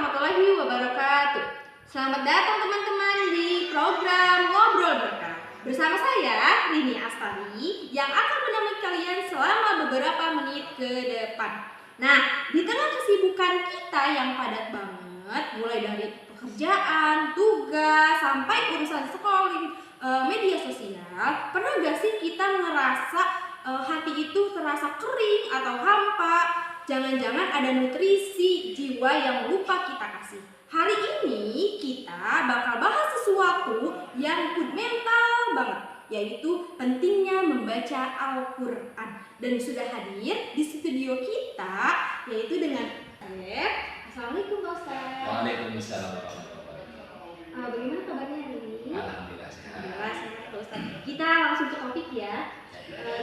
warahmatullahi wabarakatuh. Selamat datang teman-teman di program Ngobrol Berkah. Bersama saya, Rini Astari, yang akan menemani kalian selama beberapa menit ke depan. Nah, di tengah kesibukan kita yang padat banget, mulai dari pekerjaan, tugas, sampai urusan scrolling media sosial, pernah gak sih kita ngerasa hati itu terasa kering atau hampa? Jangan-jangan ada nutrisi jiwa yang lupa kita kasih. Hari ini kita bakal bahas sesuatu yang fundamental banget, yaitu pentingnya membaca Al-Quran. Dan sudah hadir di studio kita, yaitu dengan Assalamualaikum Pak Ustaz. Waalaikumsalam warahmatullahi wabarakatuh. Bagaimana kabarnya hari ini? Alhamdulillah sehat. Alhamdulillah sehat Pak Ustaz. Kita langsung ke topik ya.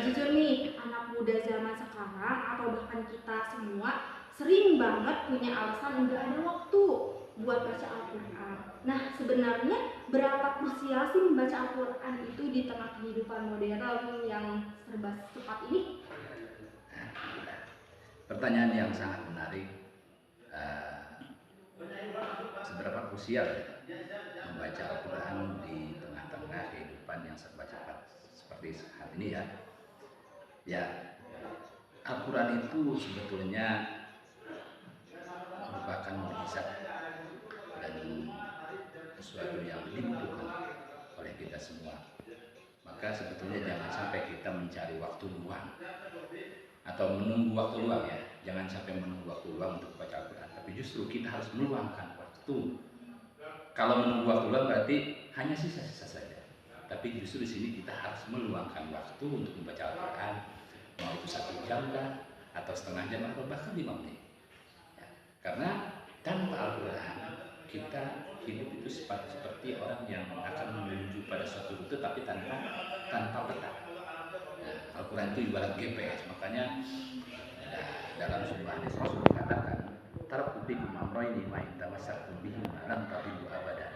Jujur nih, anak muda zaman sekarang atau bahkan kita semua sering banget punya alasan nggak ada waktu buat baca Al-Quran. Nah, sebenarnya berapa krusial sih membaca Al-Quran itu di tengah kehidupan modern yang serba cepat ini? Pertanyaan yang sangat menarik. Seberapa krusial membaca Al-Quran di tengah-tengah kehidupan yang serba cepat seperti saat ini ya? Ya, Al-Quran itu sebetulnya merupakan mukjizat dan sesuatu yang dibutuhkan oleh kita semua. Maka sebetulnya jangan sampai kita mencari waktu luang atau menunggu waktu luang ya. Jangan sampai menunggu waktu luang untuk baca Al-Quran. Tapi justru kita harus meluangkan waktu. Kalau menunggu waktu luang berarti hanya sisa-sisa saja. Tapi justru di sini kita harus meluangkan waktu untuk membaca Al-Quran. Mau itu 1 jam kan, atau setengah jam atau bahkan 5 menit. Ya, karena tanpa Al-Quran kita hidup itu seperti orang yang akan menuju pada suatu rute tapi tanpa peta. Nah, Al-Quran itu ibarat GPS, makanya dalam sebuah hadis Rasul dikatakan taraktu fikum amrayni ma in tamassaktum bihima lan tadillu abada.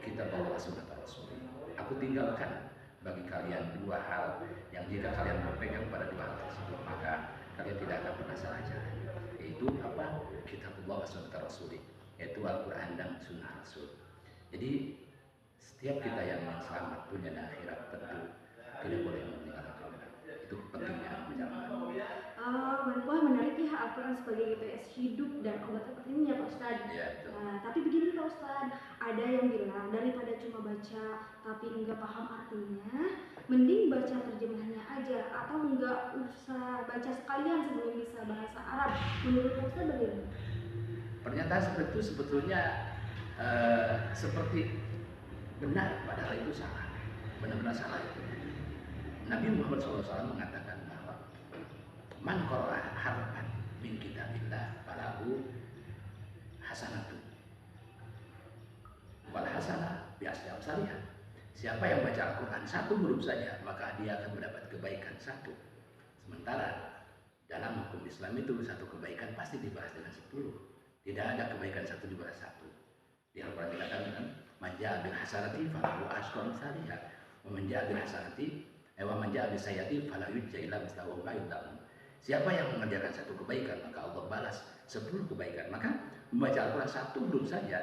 Kita bawa sunnah Rasul. Aku tinggalkan bagi kalian 2 hal yang jika kalian berpegang pada 2 hal tersebut maka kalian tidak akan pernah salah jalan. Yaitu apa? Kitabullah wa sunnah Rasul, yaitu Al-Quran dan sunnah Rasul. Jadi setiap kita yang selamat dunia dan akhirat tentu tidak boleh meninggalkan Al-Quran. Itu pentingnya menjalankan. Wah, menarik ya, Al-Quran sebagai GPS hidup dan obat seperti ini ya Pak Ustadz. Ya, Tapi begini Pak Ustadz, ada yang bilang daripada cuma baca tapi enggak paham artinya, mending baca terjemahnya aja atau enggak usah baca sekalian sebelum bisa bahasa Arab. Menurut Pak Ustadz bagaimana? Pernyataan seperti itu sebetulnya seperti benar, padahal itu salah. Benar-benar salah itu. Nabi Muhammad SAW mengatakan bahwa man qara'a harfan min kitabillah falahu hasanatun wal hasanah bi asri amsalihah. Siapa yang baca Al-Quran 1 huruf saja maka dia akan mendapat kebaikan 1. Sementara dalam hukum Islam itu 1 kebaikan pasti dibalas dengan 10. Tidak ada kebaikan 1 dibalas 1. Di Al-Quran dikatakan man jaa bil hasanati falahu asyru amsalihah wa man jaa bil hasanati wa man jaa bis sayyi'ati fala yujza illa mislahu ma yudzamun. Siapa yang mengerjakan 1 kebaikan maka Allah balas 10 kebaikan. Maka membaca Al-Quran 1 huruf saja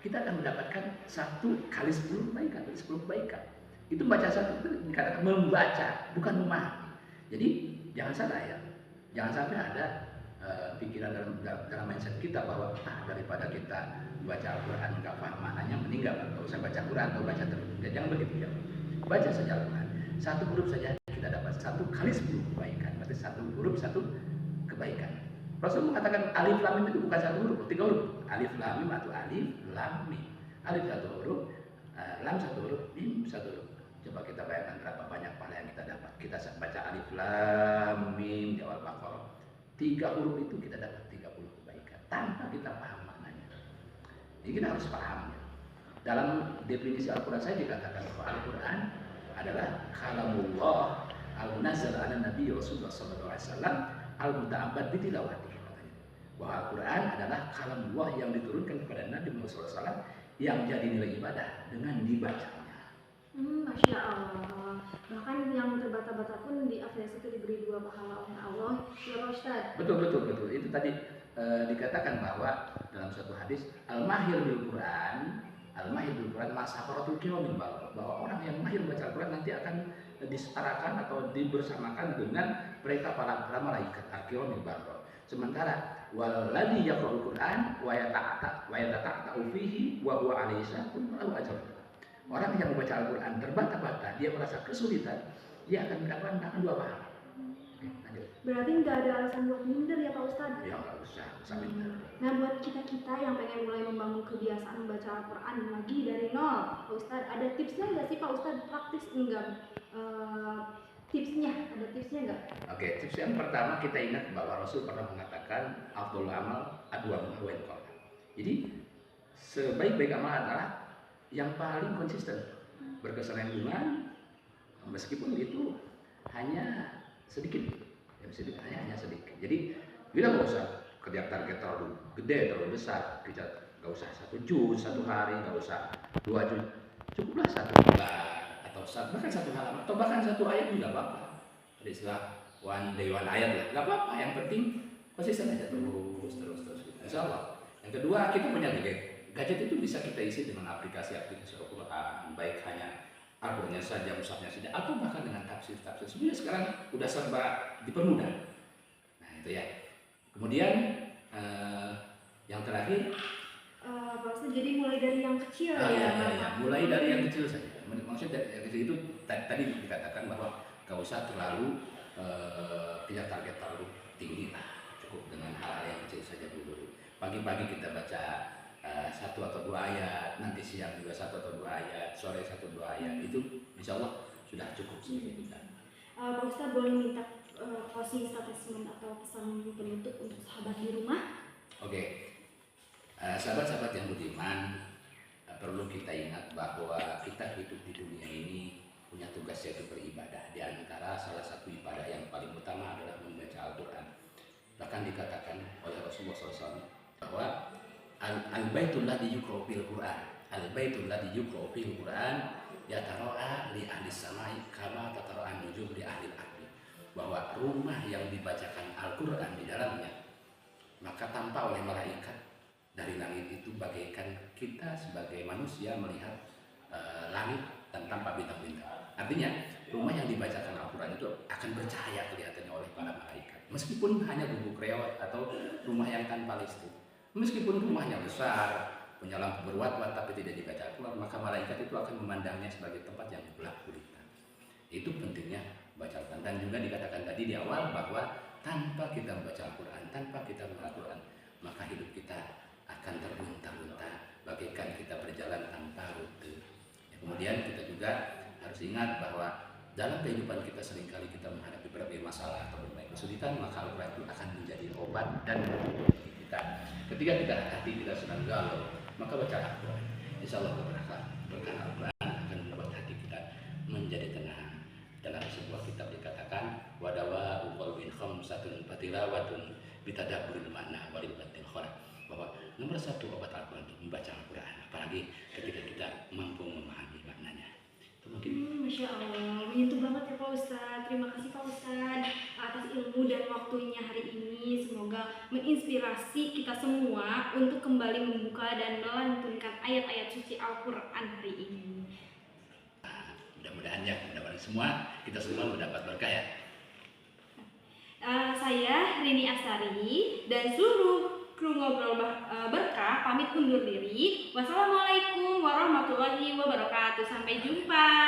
kita akan mendapatkan 1 kali 10 kebaikan, 10 kebaikan. Itu baca 1 itu dikatakan membaca, bukan memahami. Jadi jangan salah ya. Jangan sampai ada pikiran dalam mindset kita bahwa daripada kita baca Al-Quran nggak paham maknanya mending nggak usah baca Al-Quran atau baca terus. Jangan begitu ya. Baca saja Al-Quran. 1 huruf saja kita dapat 1 kali 10 kebaikan. Berarti 1 huruf 1 kebaikan. Rasul mengatakan alif lam mim itu bukan 1 huruf, 3 huruf. Alif lam mim atau alif lam mim. Alif 1 huruf, lam 1 huruf, mim 1 huruf. Coba kita bayangkan berapa banyak pahala yang kita dapat. Kita baca alif lam mim di awal Baqarah. 3 huruf itu kita dapat 30 kebaikan tanpa kita paham maknanya. Jadi kita harus paham ya. Dalam definisi Al-Quran saya dikatakan bahwa Al-Quran adalah kalamullah al-munazzal ala Nabi Rasulullah SAW al-muta'abbad bitilawati. Bahwa Al-Quran adalah kalamullah yang diturunkan kepada Nabi Muhammad SAW yang jadi nilai ibadah dengan dibacanya. Masya Allah. Bahkan yang terbata-bata pun di akhirat itu diberi 2 pahala oleh Allah. Ya Pak Ustadz. Betul betul betul. Itu tadi dikatakan bahwa dalam suatu hadis al-mahir bil Quran, al-mahir bil Quran masafaratul kiramil bararah, bahwa orang yang mahir membaca Al-Quran nanti akan disetarakan atau dibersamakan dengan mereka para malaikat al-kiramil bararah. Sementara waladzi yaqra'ul Quran wa yatata'u fihi wa huwa alaihi syaqun lahu ajrun. Orang yang membaca Al-Quran terbata-bata, dia merasa kesulitan, dia akan mendapatkan 2 pahala. Berarti nggak ada alasan buat minder ya Pak Ustadz? Ya nggak usah minder. Nah buat kita-kita yang pengen mulai membangun kebiasaan membaca Al-Quran lagi dari nol, Pak Ustadz, ada tipsnya nggak sih Pak Ustadz? Praktis enggak? Ada tipsnya nggak? Oke, tips yang pertama kita ingat bahwa Rasul pernah mengatakan afdhalul amal adwamuhu wa in qalla. Jadi sebaik-baik amal adalah yang paling konsisten, berkesinambungan meskipun itu hanya sedikit. Hanya sedikit. Jadi bila nggak usah kerja target terlalu gede, terlalu besar, kita nggak usah 1 juz 1 hari, nggak usah 2 juz, cukuplah 1 bulan atau bahkan 1 halaman atau bahkan 1 ayat juga apa-apa. Ada istilah one day one ayat lah, nggak apa-apa. Yang penting konsisten aja terus. Insya Allah. Yang kedua, kita punya gadget itu bisa kita isi dengan aplikasi-aplikasi Al-Quran, baik hanya Al-Qurannya saja, mushafnya saja, atau bahkan dengan tafsir. Sebenarnya sekarang udah serba dipermudah. Nah itu ya. Kemudian yang terakhir, Pak Ustadz, jadi mulai dari yang kecil ya, mulai dari yang kecil saja. Maksudnya dari yang kecil itu tadi dikatakan bahwa gak usah terlalu punya target terlalu tinggi lah, cukup dengan hal-hal yang kecil saja dulu. Pagi-pagi kita baca 1 atau 2 ayat, nanti siang juga 1 atau 2 ayat, sore 1 atau 2 ayat, itu insya Allah sudah cukup seperti itu. Pak Ustadz boleh minta closing statement atau pesan penutup untuk sahabat di rumah? Oke, sahabat-sahabat yang budiman, perlu kita ingat bahwa kita hidup di dunia ini punya tugas yaitu beribadah. Di antara salah satu ibadah yang paling utama adalah membaca Al-Quran. Bahkan dikatakan oleh Rasulullah SAW bahwa al-baitul ladzi yuqra'u fil Qur'an, al-baitul ladzi yuqra'u fil Qur'an yatara'a li ahli samai kama tatara'a nujum li ahli al-ardi. Bahwa rumah yang dibacakan Al-Quran di dalamnya maka tampak oleh malaikat dari langit itu bagaikan kita sebagai manusia melihat langit dan tampak bintang-bintang. Artinya rumah yang dibacakan Al-Quran itu akan bercahaya kelihatannya oleh para malaikat, meskipun hanya gubuk reot atau rumah yang tanpa listrik. Meskipun rumahnya besar, punya lampu berwatt-watt tapi tidak dibaca Al-Quran, maka malaikat itu akan memandangnya sebagai tempat yang gelap gulita. Itu pentingnya baca Al-Quran. Dan juga dikatakan tadi di awal bahwa tanpa kita membaca Al-Quran, tanpa kita membaca Al-Quran, maka hidup kita akan terlunta-lunta bagaikan kita berjalan tanpa rute. Kemudian kita juga harus ingat bahwa dalam kehidupan kita seringkali kita menghadapi berbagai masalah atau berbagai kesulitan, maka Al-Quran itu akan menjadi obat dan kita. Ketika hati kita sedang galau, maka baca Al-Quran. Insya Allah berkah Al-Quran akan membuat hati kita menjadi tenang. Dalam sebuah kitab dikatakan wadawa qalbin khamsatun fatilawatun bitadabburil makna walil batil khair, bahwa nomor 1 obat Al-Quran itu membaca Al-Quran, apalagi ketika kita mampu memahami maknanya. Itu mungkin. Masya Allah, menyentuh banget ya Pak Ustadz. Terima kasih Pak Ustadz atas ilmu dan waktunya hari ini. Semoga menginspirasi kita semua untuk kembali membuka dan melantunkan ayat-ayat suci Al-Quran hari ini. Mudah-mudahan semua kita semua mendapat berkah ya. Saya Rini Astari dan seluruh kru Ngobrol Berkah pamit undur diri. Wassalamualaikum warahmatullahi wabarakatuh. Sampai jumpa.